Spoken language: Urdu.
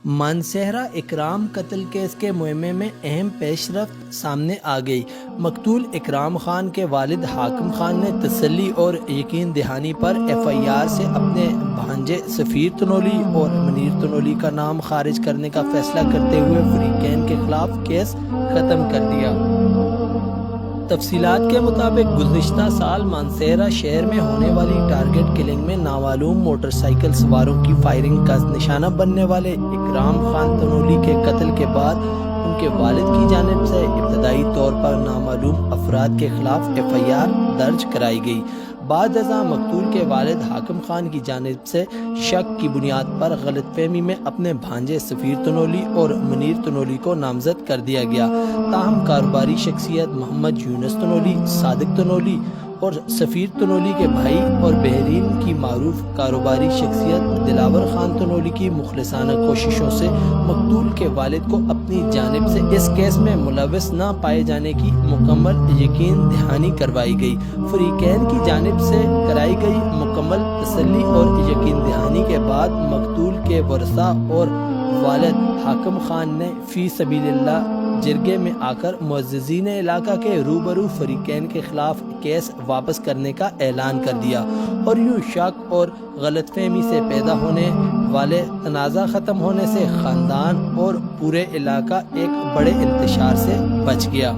مانسہرہ اکرام قتل کیس کے معمے میں اہم پیش رفت سامنے آ گئی۔ مقتول اکرام خان کے والد حاکم خان نے تسلی اور یقین دہانی پر ایف آئی آر سے اپنے بھانجے سفیر تنولی اور منیر تنولی کا نام خارج کرنے کا فیصلہ کرتے ہوئے فریقین کے خلاف کیس ختم کر دیا۔ تفصیلات کے مطابق گزشتہ سال مانسہرہ شہر میں ہونے والی ٹارگٹ کلنگ میں نامعلوم موٹر سائیکل سواروں کی فائرنگ کا نشانہ بننے والے اکرام خان تنولی کے قتل کے بعد ان کے والد کی جانب سے ابتدائی طور پر نامعلوم افراد کے خلاف ایف آئی آر درج کرائی گئی۔ بعد ازاں مقتول کے والد حاکم خان کی جانب سے شک کی بنیاد پر غلط فہمی میں اپنے بھانجے سفیر تنولی اور منیر تنولی کو نامزد کر دیا گیا، تاہم کاروباری شخصیت محمد یونس تنولی، صادق تنولی اور سفیر تنولی کے بھائی اور بحرین کی معروف کاروباری شخصیت دلاور خان تنولی کی مخلصانہ کوششوں سے مقتول کے والد کو اپنی جانب سے اس کیس میں ملوث نہ پائے جانے کی مکمل یقین دہانی کروائی گئی۔ فریقین کی جانب سے کرائی گئی مکمل تسلی اور یقین دہانی کے بعد مقتول کے ورثاء اور والد حاکم خان نے فی سبیل اللہ جرگے میں آ کر معززین علاقہ کے روبرو فریقین کے خلاف کیس واپس کرنے کا اعلان کر دیا، اور یوں شک اور غلط فہمی سے پیدا ہونے والے تنازع ختم ہونے سے خاندان اور پورے علاقہ ایک بڑے انتشار سے بچ گیا۔